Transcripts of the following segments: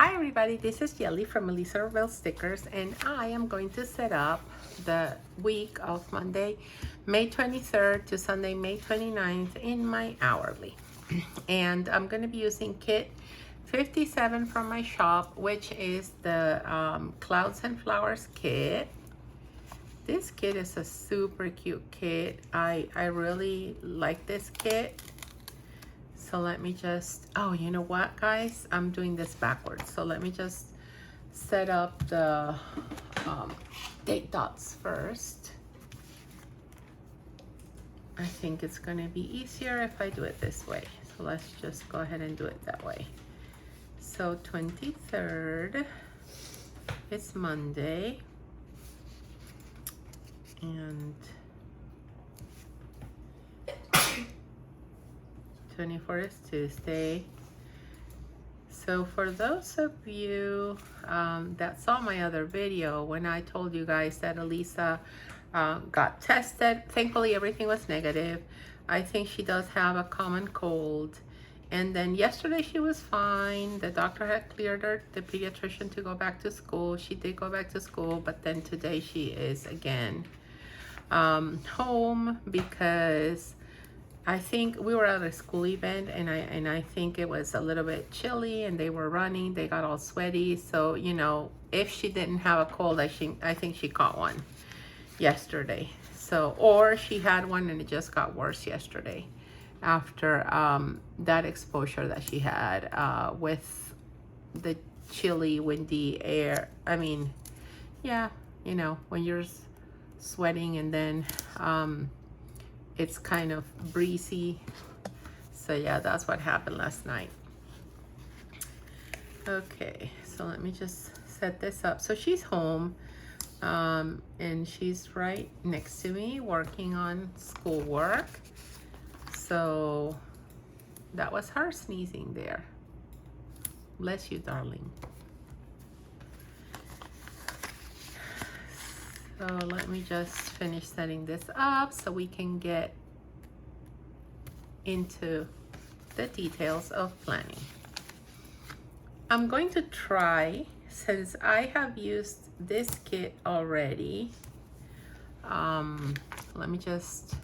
Hi everybody, this is Jelly from Elizabeth Stickers, and I am going to set up the week of Monday, May 23rd to Sunday, May 29th in my hourly. And I'm going to be using kit 57 from my shop, which is the Clouds and Flowers kit. This kit is a super cute kit. I really like this kit. So let me just, oh, you know what, guys? I'm doing this backwards. So let me just set up the date dots first. I think it's gonna be easier if I do it this way. So let's just go ahead and do it that way. So 23rd, it's Monday. And 24th is Tuesday. So for those of you that saw my other video when I told you guys that Elisa got tested, thankfully everything was negative. I think she does have a common cold. And then yesterday she was fine. The doctor had cleared her, the pediatrician, to go back to school. She did go back to school, but then today she is again home because I think we were at a school event, and I think it was a little bit chilly, and they were running. They got all sweaty. So, you know, if she didn't have a cold, I think she caught one yesterday. So, or she had one and it just got worse yesterday after that exposure that she had with the chilly, windy air. I mean, yeah, you know, when you're sweating and then it's kind of breezy. So yeah, that's what happened last night. Okay, so let me just set this up. So she's home, and she's right next to me working on schoolwork. So that was her sneezing there. Bless you, darling. So let me just finish setting this up so we can get into the details of planning. I'm going to try, since I have used this kit already, let me just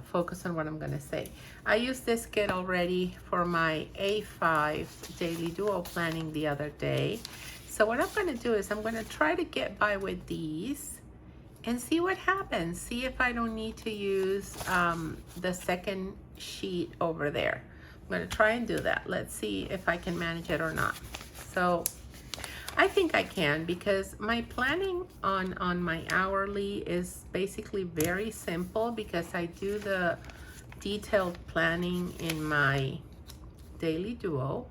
focus on what I'm gonna say. I used this kit already for my A5 daily duo planning the other day. So what I'm gonna do is I'm gonna try to get by with these and see what happens. See if I don't need to use the second sheet over there. I'm gonna try and do that. Let's see if I can manage it or not. So I think I can, because my planning on my hourly is basically very simple, because I do the detailed planning in my daily duo.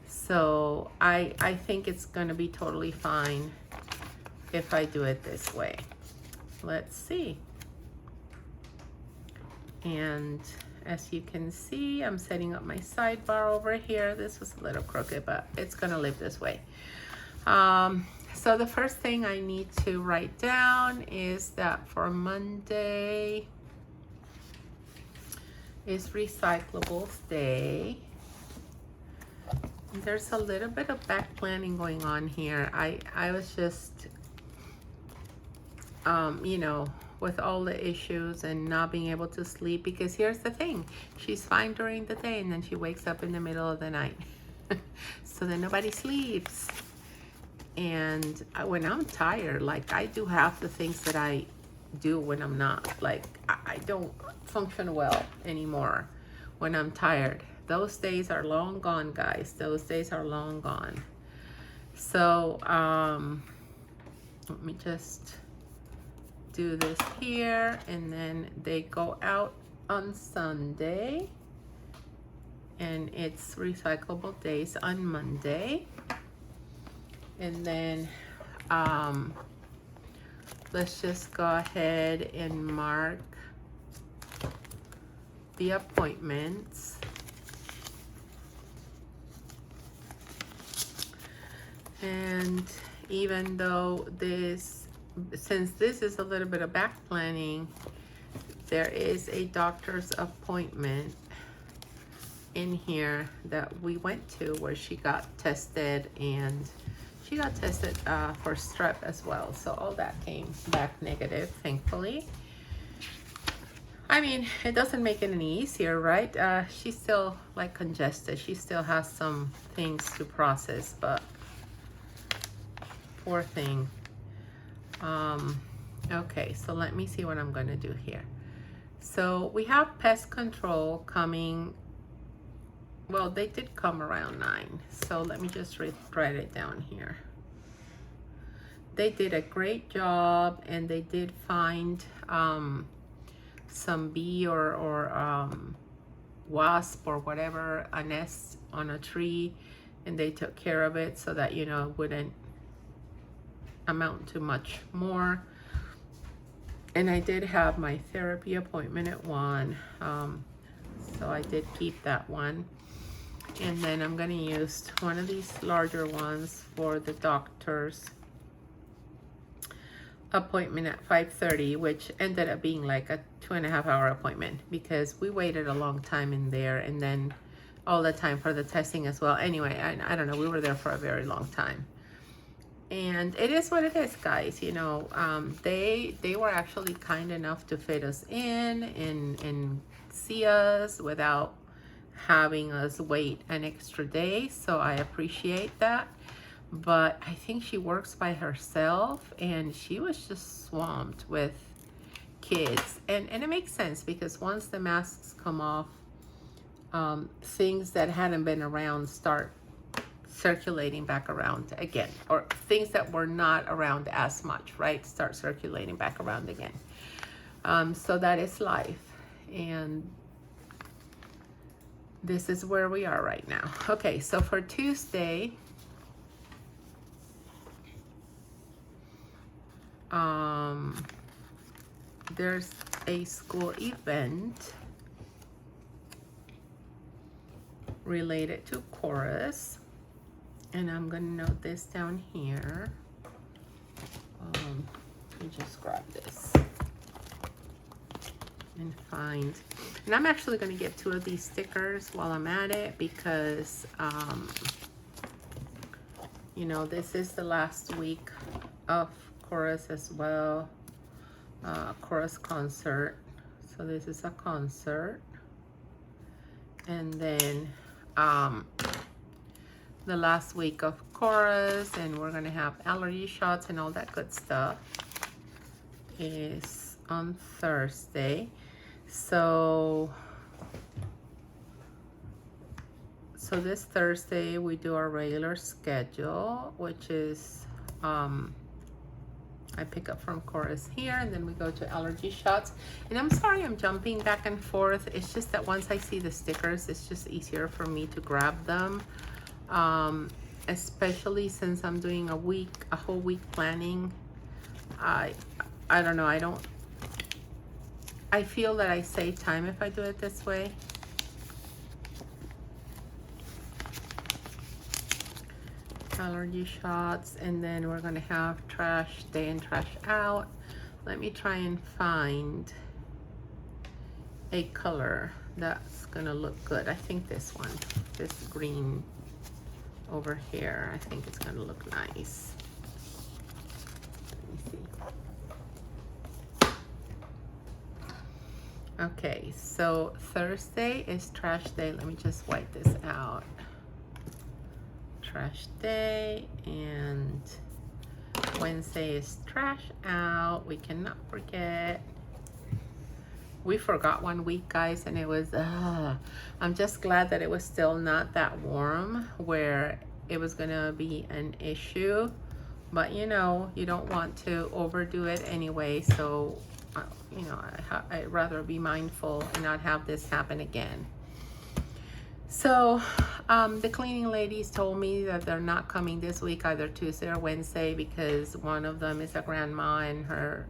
So I think it's gonna be totally fine if I do it this way. Let's see. And as you can see, I'm setting up my sidebar over here. This was a little crooked, but it's gonna live this way. So the first thing I need to write down is that for Monday is Recyclables Day. There's a little bit of back planning going on here. I was just, you know, with all the issues and not being able to sleep, because here's the thing, she's fine during the day and then she wakes up in the middle of the night. So then nobody sleeps. And when I'm tired, like, I do half the things that I do when I'm not. Like, I don't function well anymore when I'm tired. Those days are long gone, guys. Those days are long gone. So let me just do this here, and then they go out on Sunday, and it's recyclable days on Monday. And then let's just go ahead and mark the appointments. And even though this, since this is a little bit of back planning, there is a doctor's appointment in here that we went to where she got tested, and she got tested for strep as well. So all that came back negative, thankfully. I mean, it doesn't make it any easier, right? She's still like congested. She still has some things to process, but poor thing. Okay, so let me see what I'm gonna do here. So we have pest control coming. Well, they did come around 9. So let me just write it down here. They did a great job, and they did find some bee or wasp or whatever, a nest on a tree, and they took care of it so that, you know, it wouldn't amount to much more. And I did have my therapy appointment at 1, so I did keep that one. And then I'm gonna use one of these larger ones for the doctor's appointment at 5:30, which ended up being like a 2.5-hour appointment because we waited a long time in there, and then all the time for the testing as well. Anyway, I don't know, we were there for a very long time. And it is what it is, guys. You know, they were actually kind enough to fit us in and see us without having us wait an extra day, so I appreciate that. But I think she works by herself, and she was just swamped with kids, and it makes sense because once the masks come off, things that hadn't been around start circulating back around again, or things that were not around as much, right, start circulating back around again. So that is life, and this is where we are right now. Okay, so for Tuesday, there's a school event related to chorus, and I'm gonna note this down here. Let me just grab this and find, and I'm actually going to get 2 of these stickers while I'm at it because you know, this is the last week of chorus as well, chorus concert. So this is a concert, and then the last week of chorus, and we're going to have allergy shots and all that good stuff, is on Thursday. So this Thursday we do our regular schedule, which is I pick up from chorus here, and then we go to allergy shots. And I'm sorry I'm jumping back and forth. It's just that once I see the stickers, it's just easier for me to grab them, especially since I'm doing a whole week planning. I don't know, I feel that I save time if I do it this way. Allergy shots, and then we're gonna have trash day and trash out. Let me try and find a color that's gonna look good. I think this one, this green over here, I think it's gonna look nice. Okay, so Thursday is trash day. Let me just wipe this out. Trash day, and Wednesday is trash out. We cannot forget. We forgot one week, guys, and it was, I'm just glad that it was still not that warm where it was gonna be an issue. But you know, you don't want to overdo it anyway, so you know, I'd rather be mindful and not have this happen again. So the cleaning ladies told me that they're not coming this week, either Tuesday or Wednesday, because one of them is a grandma and her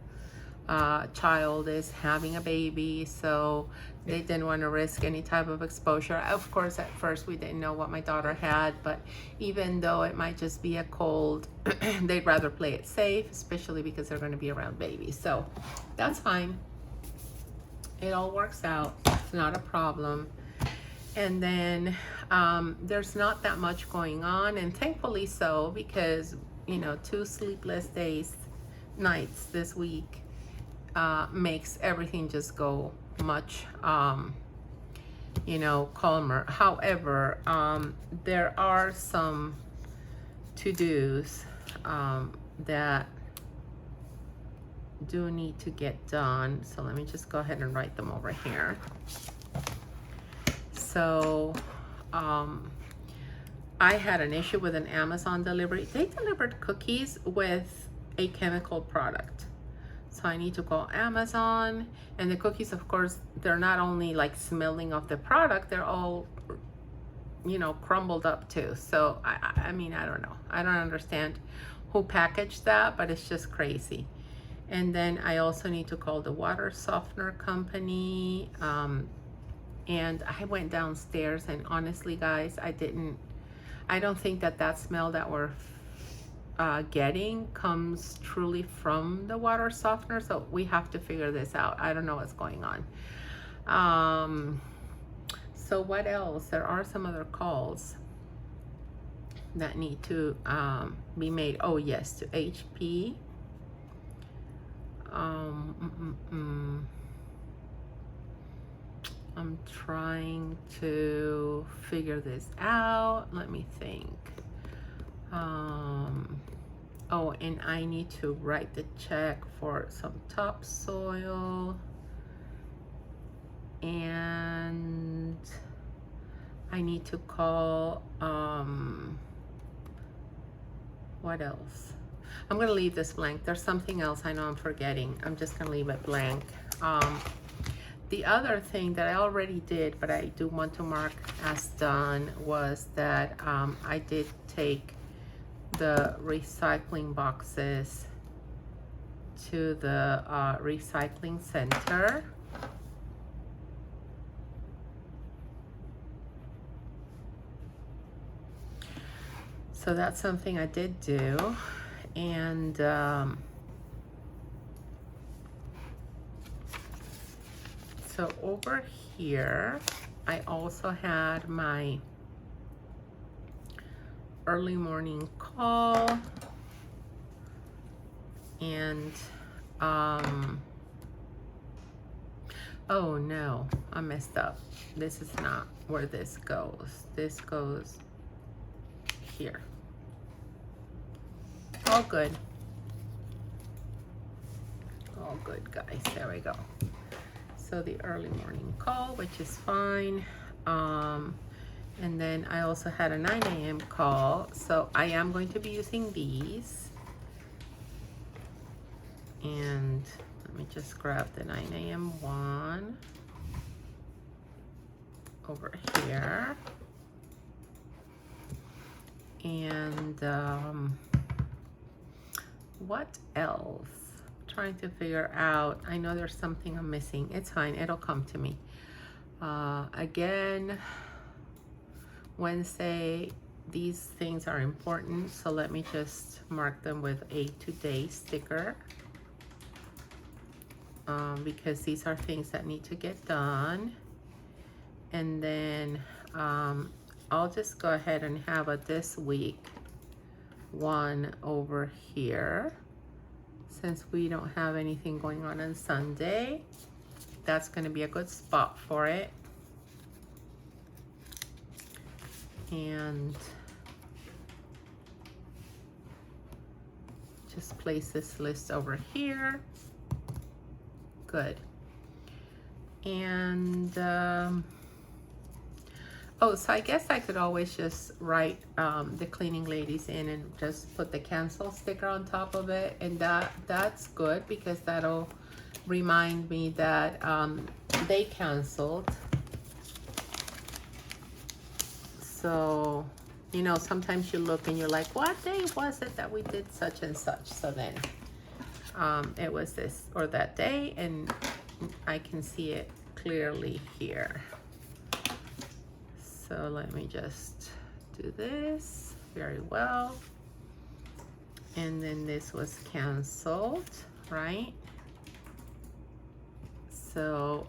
child is having a baby, so they didn't want to risk any type of exposure. Of course, at first we didn't know what my daughter had, but even though it might just be a cold, they'd rather play it safe, especially because they're going to be around babies. So that's fine. It all works out. It's not a problem. And then there's not that much going on, and thankfully so, because you know, 2 sleepless nights this week makes everything just go much you know, calmer. However, there are some to-dos that do need to get done. So let me just go ahead and write them over here. So I had an issue with an Amazon delivery. They delivered cookies with a chemical product. So I need to call Amazon, and the cookies, of course, they're not only like smelling of the product, they're all, you know, crumbled up too. So I mean, I don't know. I don't understand who packaged that, but it's just crazy. And then I also need to call the water softener company. And I went downstairs, and honestly, guys, I don't think that smell that we're getting comes truly from the water softener. So we have to figure this out. I don't know what's going on. So what else? There are some other calls that need to be made. Oh yes, to HP. I'm trying to figure this out. Let me think. Oh, and I need to write the check for some topsoil. And I need to call, what else? I'm gonna leave this blank. There's something else I know I'm forgetting. I'm just gonna leave it blank. The other thing that I already did, but I do want to mark as done, was that I did take the recycling boxes to the recycling center. So that's something I did do. And so over here, I also had my early morning call, and oh no, I messed up. This is not where this goes. This goes here. All good. All good, guys. There we go. So the early morning call, which is fine. And then I also had a 9 a.m. call. So I am going to be using these. And let me just grab the 9 a.m. one over here. And what else? Trying to figure out. I know there's something I'm missing. It's fine. It'll come to me. Again, Wednesday, these things are important. So let me just mark them with a today sticker. Because these are things that need to get done. And then I'll just go ahead and have a this week one over here. Since we don't have anything going on Sunday, that's going to be a good spot for it. And just place this list over here. Good. And oh, so I guess I could always just write the cleaning ladies in and just put the cancel sticker on top of it, and that's good, because that'll remind me that they canceled. So, you know, sometimes you look and you're like, what day was it that we did such and such? So then it was this or that day, and I can see it clearly here. So let me just do this very well. And then this was canceled, right? So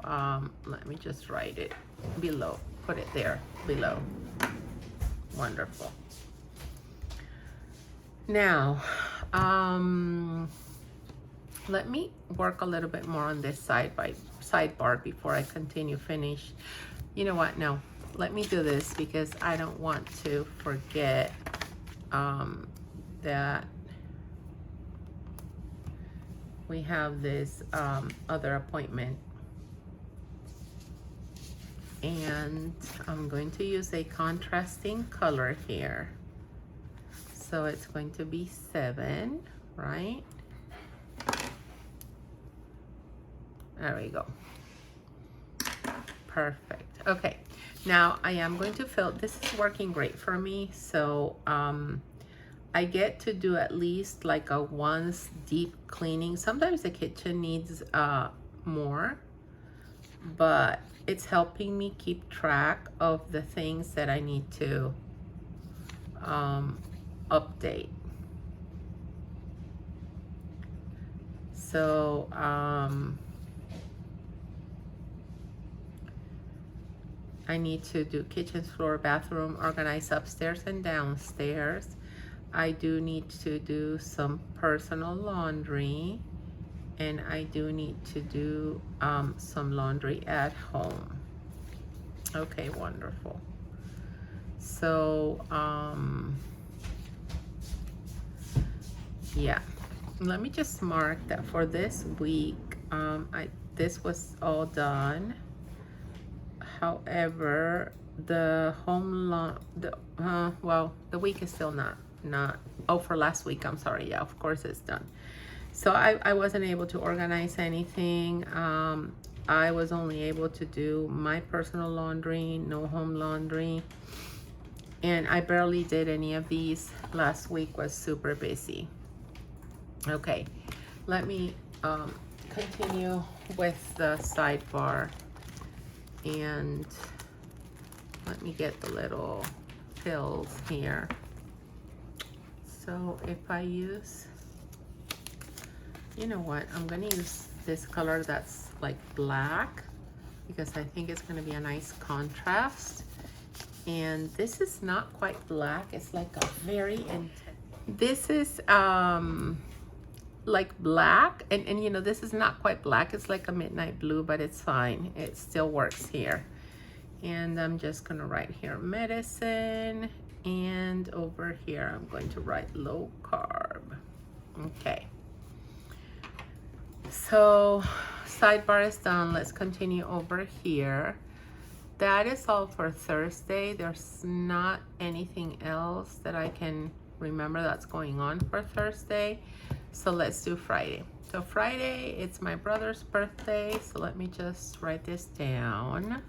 let me just write it below. put it there below. Wonderful. Now, let me work a little bit more on this sidebar before I finish. You know what? No, let me do this because I don't want to forget that we have this other appointment. And I'm going to use a contrasting color here. So it's going to be 7, right? There we go. Perfect. Okay, now I am going to fill. This is working great for me. So I get to do at least like a once deep cleaning. Sometimes the kitchen needs more, but it's helping me keep track of the things that I need to update. So I need to do kitchen, floor, bathroom, organize upstairs and downstairs. I do need to do some personal laundry, and I do need to do some laundry at home. Okay, wonderful. So yeah, let me just mark that for this week. This was all done. However, the the week is still not for last week, I'm sorry. Yeah, of course it's done. So I wasn't able to organize anything. I was only able to do my personal laundry, no home laundry, and I barely did any of these. Last week was super busy. Okay, let me continue with the sidebar, and let me get the little fills here. So if I use, you know what, I'm gonna use this color that's like black because I think it's gonna be a nice contrast. And this is not quite black, it's like a very intense. This is like black, and you know, this is not quite black, it's like a midnight blue, but it's fine, it still works here. And I'm just gonna write here medicine, and over here I'm going to write low carb. Okay, so sidebar is done. Let's continue over here. That is all for Thursday. There's not anything else that I can remember that's going on for Thursday. So let's do Friday. So Friday, it's my brother's birthday. So let me just write this down.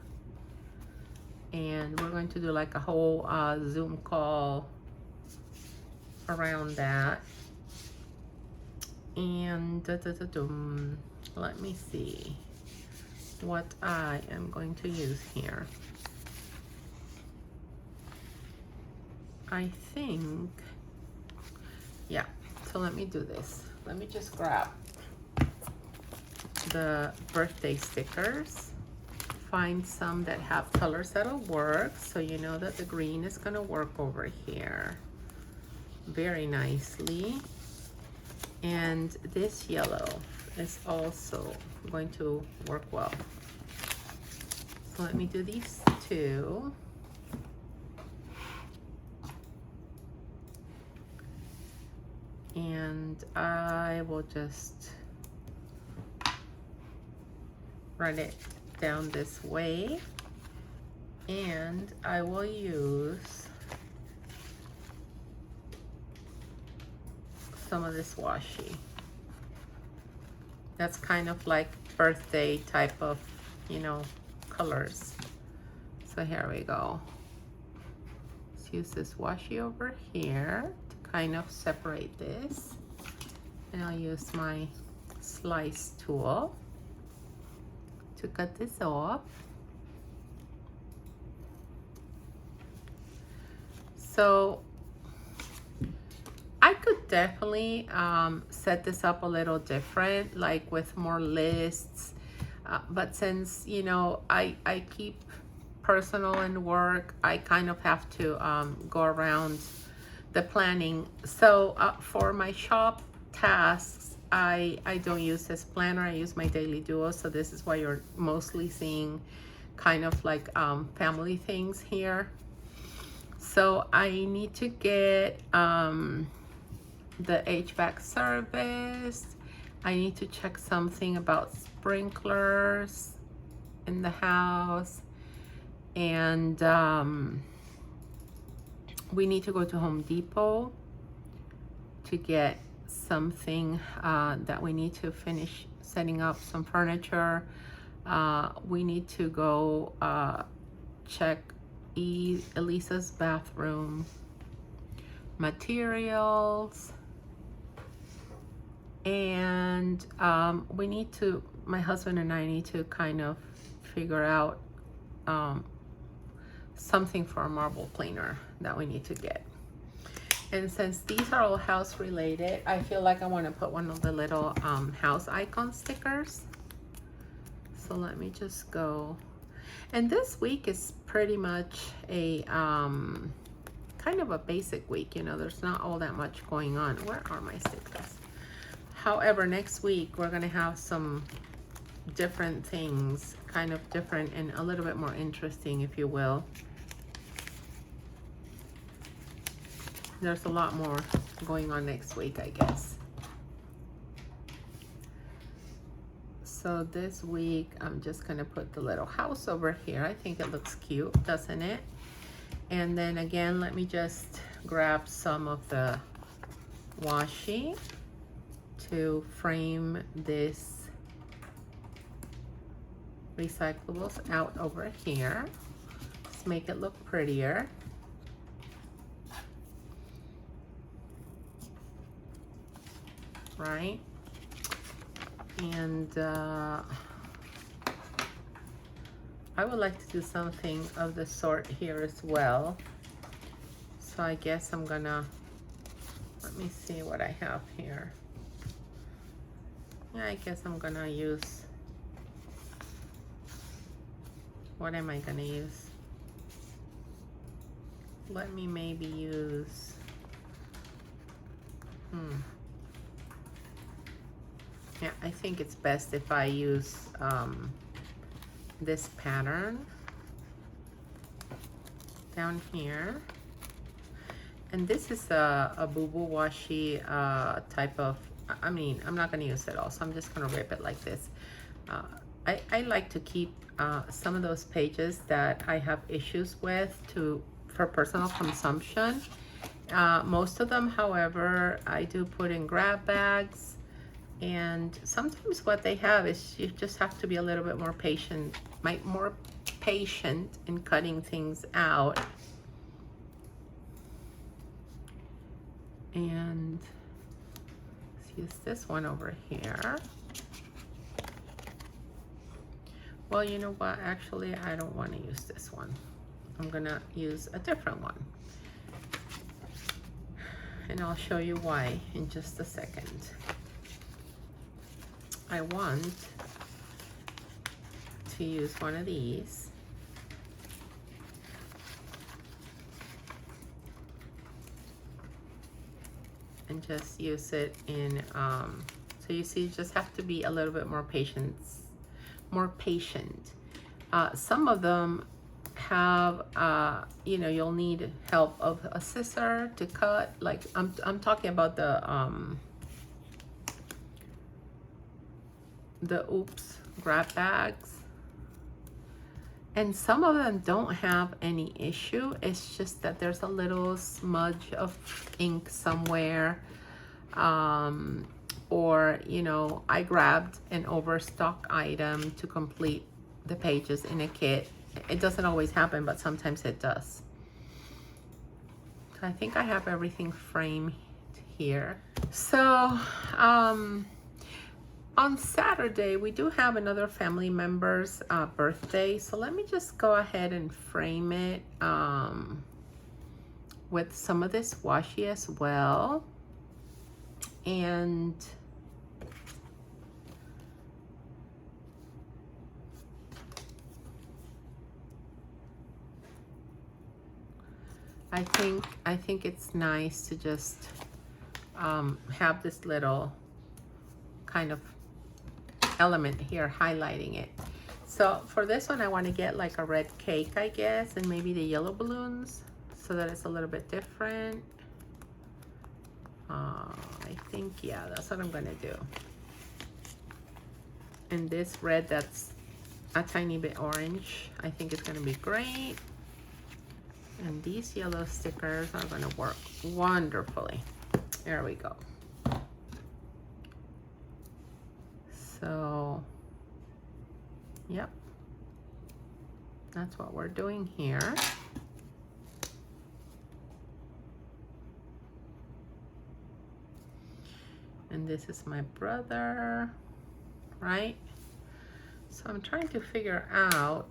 And we're going to do like a whole Zoom call around that. And let me see what I am going to use here. I think, yeah, so let me do this. Let me just grab the birthday stickers, find some that have colors that'll work, so you know that the green is gonna work over here very nicely. And this yellow is also going to work well. So let me do these two. And I will just run it down this way, and I will use some of this washi. That's kind of like birthday type of, you know, colors. So here we go. Let's use this washi over here to kind of separate this, and I'll use my slice tool to cut this off. So I could definitely set this up a little different, like with more lists, but since, you know, I keep personal and work, I kind of have to go around the planning. So for my shop tasks, I don't use this planner. I use my Daily Duo. So this is why you're mostly seeing kind of like family things here. So I need to get the HVAC service. I need to check something about sprinklers in the house. And we need to go to Home Depot to get something that we need to finish setting up some furniture. We need to go check Elisa's bathroom materials, and we need to, my husband and I need to kind of figure out something for a marble cleaner that we need to get. And since these are all house related, I feel like I want to put one of the little house icon stickers. So let me just go. And this week is pretty much a kind of a basic week, you know, there's not all that much going on. Where are my stickers? However, next week we're gonna have some different things, kind of different and a little bit more interesting, if you will. There's a lot more going on next week, I guess. So this week, I'm just gonna put the little house over here. I think it looks cute, doesn't it? And then again, let me just grab some of the washi to frame this recyclables out over here. Let's make it look prettier. Right? And I would like to do something of the sort here as well. So I guess I'm gonna, let me see what I have here. Yeah, I guess I'm gonna use, what am I gonna use? Let me maybe use, yeah, I think it's best if I use this pattern down here. And this is a boo-boo washi type of, I mean, I'm not gonna use it all, so I'm just gonna rip it like this. I like to keep some of those pages that I have issues with for personal consumption. Most of them, however, I do put in grab bags. And sometimes what they have is you just have to be a little bit more patient, more patient in cutting things out. And let's use this one over here. Well, you know what? Actually, I don't want to use this one. I'm gonna use a different one. And I'll show you why in just a second. I want to use one of these. And just use it in, so you see, you just have to be a little bit more patient. Some of them have, you know, you'll need help of a scissor to cut. Like I'm talking about the oops grab bags, and some of them don't have any issue. It's just that there's a little smudge of ink somewhere, or you know, I grabbed an overstock item to complete the pages in a kit. It doesn't always happen, but sometimes it does. So I think I have everything framed here. So on Saturday, we do have another family member's birthday. So let me just go ahead and frame it with some of this washi as well. And I think it's nice to just have this little kind of element here highlighting it. So for this one, I want to get like a red cake, I guess, and maybe the yellow balloons so that it's a little bit different. I think, yeah, that's what I'm gonna do. And this red that's a tiny bit orange, I think it's gonna be great. And these yellow stickers are gonna work wonderfully. There we go. So, yep, that's what we're doing here. And this is my brother, right? So I'm trying to figure out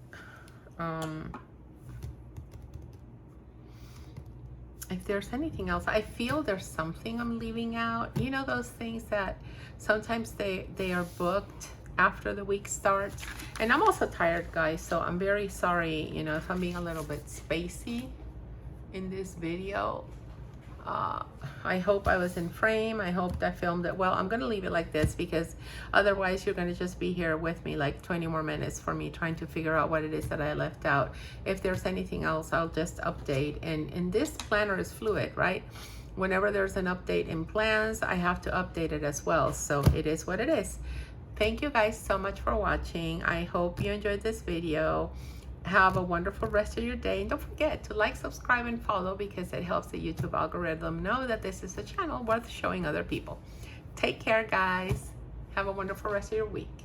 if there's anything else. I feel there's something I'm leaving out. You know those things that sometimes they are booked after the week starts. And I'm also tired, guys, so I'm very sorry, you know, if I'm being a little bit spacey in this video. I hope I was in frame. I hope I filmed it well. I'm gonna leave it like this because otherwise you're gonna just be here with me like 20 more minutes for me trying to figure out what it is that I left out. If there's anything else, I'll just update. And this planner is fluid, right? Whenever there's an update in plans, I have to update it as well. So it is what it is. Thank you guys so much for watching. I hope you enjoyed this video. Have a wonderful rest of your day, and don't forget to like, subscribe, and follow because it helps the YouTube algorithm know that this is a channel worth showing other people. Take care, guys. Have a wonderful rest of your week.